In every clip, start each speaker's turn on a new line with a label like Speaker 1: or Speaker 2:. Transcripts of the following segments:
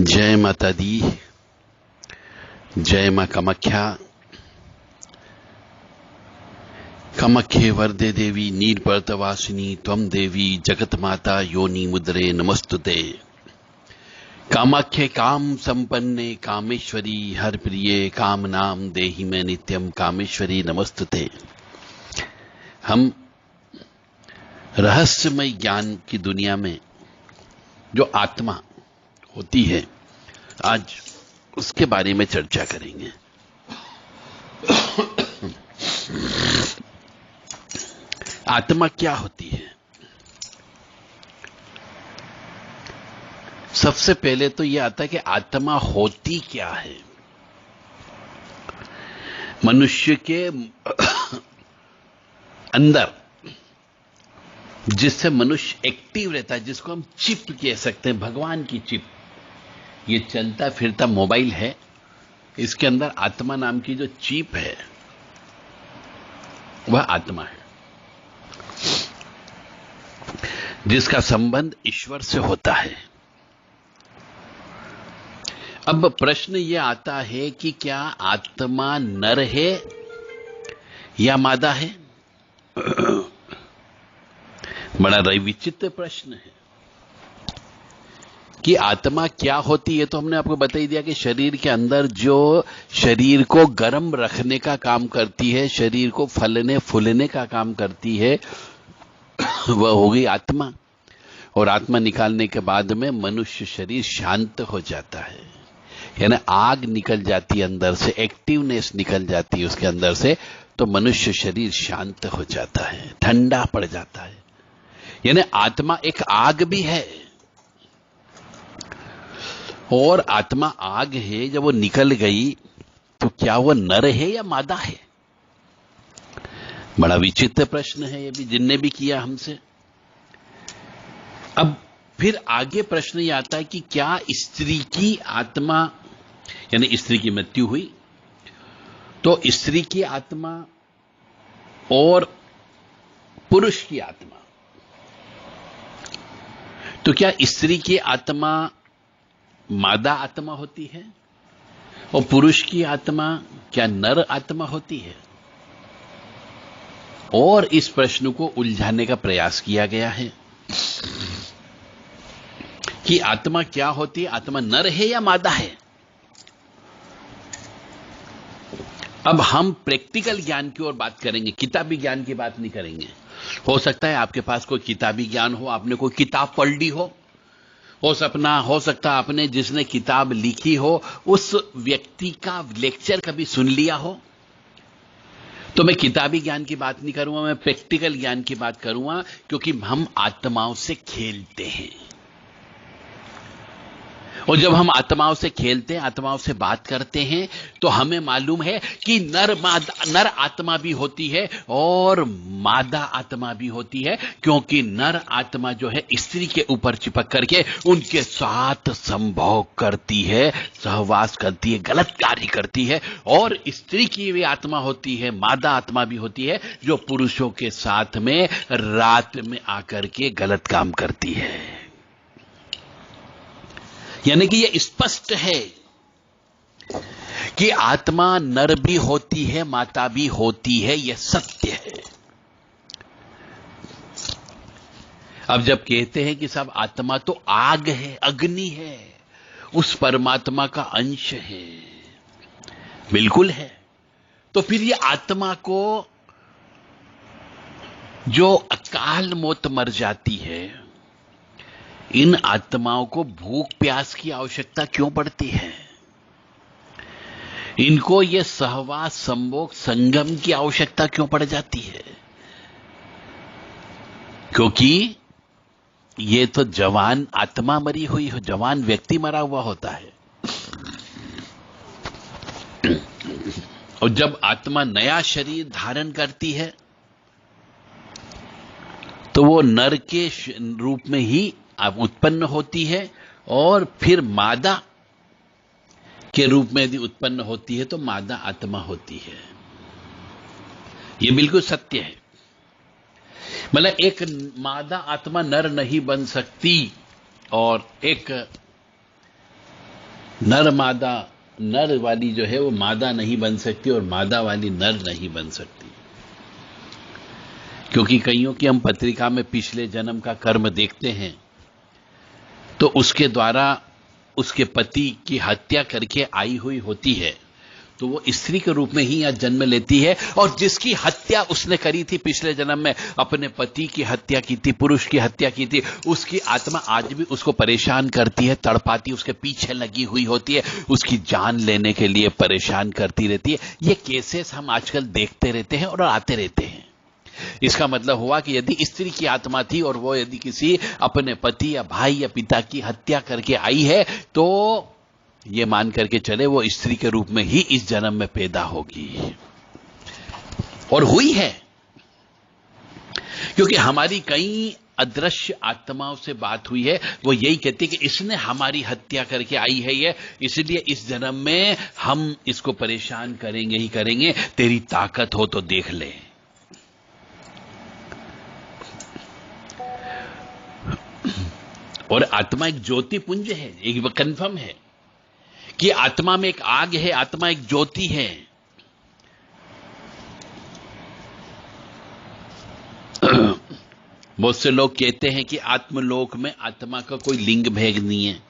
Speaker 1: जय माता दी। जय मां कामाख्या। कामाख्ये वरदे देवी नीलपर्वतवासिनी त्वं देवी जगत माता योनि मुद्रे नमस्तुते। कामाख्ये काम संपन्ने कामेश्वरी हर प्रिये काम नाम देहि में नित्यम कामेश्वरी नमस्तुते। हम रहस्यमय ज्ञान की दुनिया में जो आत्मा होती है, आज उसके बारे में चर्चा करेंगे। आत्मा क्या होती है? सबसे पहले तो यह आता है कि आत्मा होती क्या है। मनुष्य के अंदर जिससे मनुष्य एक्टिव रहता है, जिसको हम चिप कह सकते हैं, भगवान की चिप। ये चलता फिरता मोबाइल है, इसके अंदर आत्मा नाम की जो चिप है वह आत्मा है, जिसका संबंध ईश्वर से होता है। अब प्रश्न यह आता है कि क्या आत्मा नर है या मादा है? बड़ा विचित्र प्रश्न है कि आत्मा क्या होती है। तो हमने आपको बता ही दिया कि शरीर के अंदर जो शरीर को गर्म रखने का काम करती है, शरीर को फलने फूलने का काम करती है, वह हो गई आत्मा। और आत्मा निकालने के बाद में मनुष्य शरीर शांत हो जाता है, यानी आग निकल जाती है अंदर से, एक्टिवनेस निकल जाती है उसके अंदर से, तो मनुष्य शरीर शांत हो जाता है, ठंडा पड़ जाता है। यानी आत्मा एक आग भी है, और आत्मा आग है। जब वो निकल गई तो क्या वो नर है या मादा है? बड़ा विचित्र प्रश्न है ये भी, जिनने भी किया हमसे। अब फिर आगे प्रश्न ये आता है कि क्या स्त्री की आत्मा, यानी स्त्री की मृत्यु हुई तो स्त्री की आत्मा और पुरुष की आत्मा, तो क्या स्त्री की आत्मा मादा आत्मा होती है और पुरुष की आत्मा क्या नर आत्मा होती है? और इस प्रश्न को उलझाने का प्रयास किया गया है कि आत्मा क्या होती है, आत्मा नर है या मादा है। अब हम प्रैक्टिकल ज्ञान की ओर बात करेंगे, किताबी ज्ञान की बात नहीं करेंगे। हो सकता है आपके पास कोई किताबी ज्ञान हो, आपने कोई किताब पढ़ ली हो सकता आपने जिसने किताब लिखी हो उस व्यक्ति का लेक्चर कभी सुन लिया हो। तो मैं किताबी ज्ञान की बात नहीं करूंगा, मैं प्रैक्टिकल ज्ञान की बात करूंगा, क्योंकि हम आत्माओं से खेलते हैं। और जब हम आत्माओं से खेलते हैं, आत्माओं से बात करते हैं, तो हमें मालूम है कि नर आत्मा भी होती है और मादा आत्मा भी होती है, क्योंकि नर आत्मा जो है स्त्री के ऊपर चिपक करके उनके साथ संभोग करती है, सहवास करती है, गलत कार्य करती है। और स्त्री की भी आत्मा होती है, मादा आत्मा भी होती है, जो पुरुषों के साथ में रात में आकर के गलत काम करती है। यानी कि यह स्पष्ट है कि आत्मा नर भी होती है, माता भी होती है, यह सत्य है। अब जब कहते हैं कि सब आत्मा तो आग है, अग्नि है, उस परमात्मा का अंश है, बिल्कुल है, तो फिर यह आत्मा को जो अकाल मौत मर जाती है, इन आत्माओं को भूख प्यास की आवश्यकता क्यों पड़ती है? इनको ये सहवास, संभोग, संगम की आवश्यकता क्यों पड़ जाती है? क्योंकि ये तो जवान आत्मा मरी हुई हो, जवान व्यक्ति मरा हुआ होता है। और जब आत्मा नया शरीर धारण करती है तो वो नर के रूप में ही अब उत्पन्न होती है, और फिर मादा के रूप में यदि उत्पन्न होती है तो मादा आत्मा होती है। यह बिल्कुल सत्य है। मतलब एक मादा आत्मा नर नहीं बन सकती और एक नर मादा, नर वाली जो है वो मादा नहीं बन सकती और मादा वाली नर नहीं बन सकती, क्योंकि कईयों की हम पत्रिका में पिछले जन्म का कर्म देखते हैं तो उसके द्वारा उसके पति की हत्या करके आई हुई होती है, तो वो स्त्री के रूप में ही यहां जन्म लेती है। और जिसकी हत्या उसने करी थी पिछले जन्म में, अपने पति की हत्या की थी, पुरुष की हत्या की थी, उसकी आत्मा आज भी उसको परेशान करती है, तड़पाती, उसके पीछे लगी हुई होती है, उसकी जान लेने के लिए परेशान करती रहती है। ये केसेस हम आजकल देखते रहते हैं और आते रहते हैं। इसका मतलब हुआ कि यदि स्त्री की आत्मा थी और वो यदि किसी अपने पति या भाई या पिता की हत्या करके आई है, तो ये मान करके चले वो स्त्री के रूप में ही इस जन्म में पैदा होगी, और हुई है। क्योंकि हमारी कई अदृश्य आत्माओं से बात हुई है, वो यही कहती है कि इसने हमारी हत्या करके आई है ये, इसलिए इस जन्म में हम इसको परेशान करेंगे ही करेंगे, तेरी ताकत हो तो देख ले। और आत्मा एक ज्योति पुंज है, एक कंफर्म है कि आत्मा में एक आग है, आत्मा एक ज्योति है। बहुत से लोग कहते हैं कि आत्मलोक में आत्मा का कोई लिंग भेद नहीं है,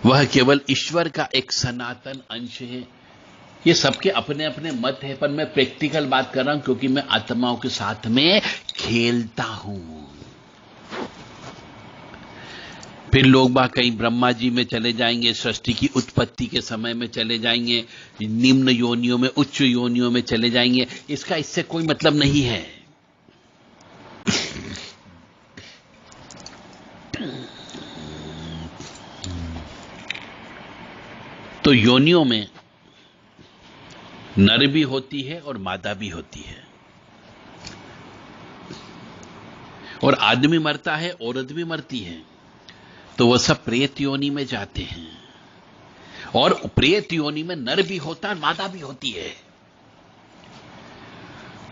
Speaker 1: वह केवल ईश्वर का एक सनातन अंश है। ये सबके अपने अपने मत है, पर मैं प्रैक्टिकल बात कर रहा हूं क्योंकि मैं आत्माओं के साथ में खेलता हूं। फिर लोग बाग कहीं ब्रह्मा जी में चले जाएंगे, सृष्टि की उत्पत्ति के समय में चले जाएंगे, निम्न योनियों में, उच्च योनियों में चले जाएंगे। इसका इससे कोई मतलब नहीं है। तो योनियों में नर भी होती है और मादा भी होती है, और आदमी मरता है, औरत भी मरती है, तो वह सब प्रेत योनि में जाते हैं। और प्रेत योनि में नर भी होता है, मादा भी होती है।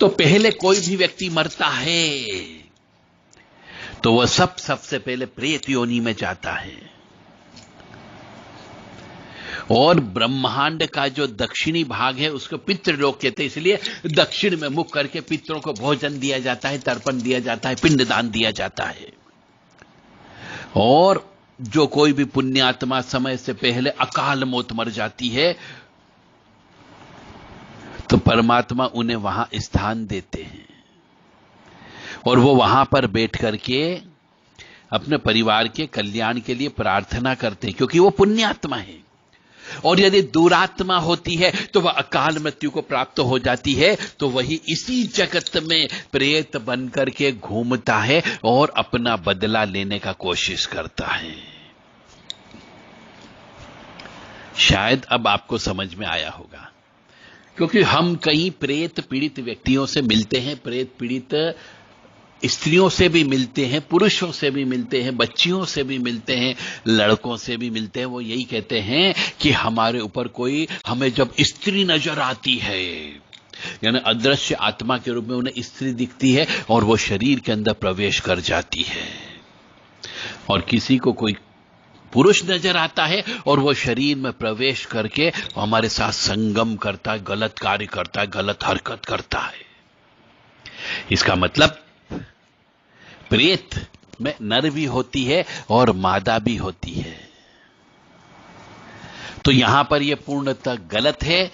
Speaker 1: तो पहले कोई भी व्यक्ति मरता है तो वह सबसे पहले प्रेत योनि में जाता है। और ब्रह्मांड का जो दक्षिणी भाग है उसको पितृलोक कहते हैं, इसलिए दक्षिण में मुख करके पितरों को भोजन दिया जाता है, तर्पण दिया जाता है, पिंडदान दिया जाता है। और जो कोई भी पुण्यात्मा समय से पहले अकाल मौत मर जाती है तो परमात्मा उन्हें वहां स्थान देते हैं, और वो वहां पर बैठ करके अपने परिवार के कल्याण के लिए प्रार्थना करते हैं, क्योंकि वो पुण्यात्मा है। और यदि दुरात्मा होती है तो वह अकाल मृत्यु को प्राप्त हो जाती है, तो वही इसी जगत में प्रेत बनकर के घूमता है और अपना बदला लेने का कोशिश करता है। शायद अब आपको समझ में आया होगा, क्योंकि हम कई प्रेत पीड़ित व्यक्तियों से मिलते हैं, प्रेत पीड़ित स्त्रियों से भी मिलते हैं, पुरुषों से भी मिलते हैं, बच्चियों से भी मिलते हैं, लड़कों से भी मिलते हैं। वो यही कहते हैं कि हमारे ऊपर कोई, हमें जब स्त्री नजर आती है, यानी अदृश्य आत्मा के रूप में उन्हें स्त्री दिखती है और वो शरीर के अंदर प्रवेश कर जाती है। और किसी को कोई पुरुष नजर आता है और वो शरीर में प्रवेश करके हमारे साथ संगम करता है, गलत कार्य करता है, गलत हरकत करता है। इसका मतलब प्रेत में नर भी होती है और मादा भी होती है। तो यहां पर यह पूर्णतः गलत है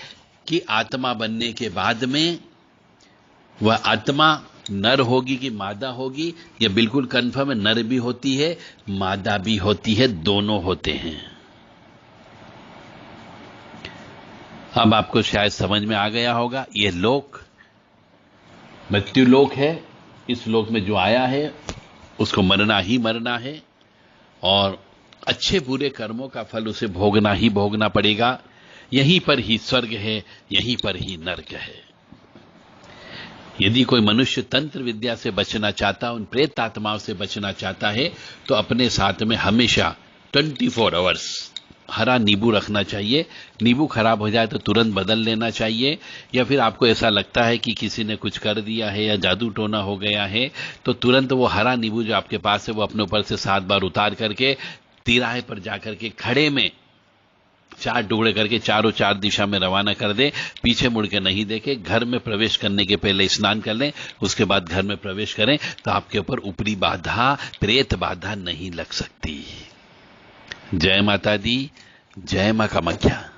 Speaker 1: कि आत्मा बनने के बाद में वह आत्मा नर होगी कि मादा होगी। यह बिल्कुल कंफर्म है, नर भी होती है, मादा भी होती है, दोनों होते हैं। अब आपको शायद समझ में आ गया होगा, यह लोक मृत्यु लोक है। इस लोक में जो आया है उसको मरना ही मरना है, और अच्छे बुरे कर्मों का फल उसे भोगना ही भोगना पड़ेगा। यहीं पर ही स्वर्ग है, यहीं पर ही नरक है। यदि कोई मनुष्य तंत्र विद्या से बचना चाहता, उन प्रेत आत्माओं से बचना चाहता है, तो अपने साथ में हमेशा 24 आवर्स हरा नींबू रखना चाहिए। नींबू खराब हो जाए तो तुरंत बदल लेना चाहिए, या फिर आपको ऐसा लगता है कि किसी ने कुछ कर दिया है या जादू टोना हो गया है, तो तुरंत वो हरा नींबू जो आपके पास है वो अपने ऊपर से 7 बार उतार करके तिराहे पर जाकर के खड़े में 4 टुकड़े करके चारों 4 दिशा में रवाना कर दे, पीछे मुड़ के नहीं देखे। घर में प्रवेश करने के पहले स्नान कर लें, उसके बाद घर में प्रवेश करें तो आपके ऊपर ऊपरी बाधा, प्रेत बाधा नहीं लग सकती। जय माता दी, जय मां कामाख्या।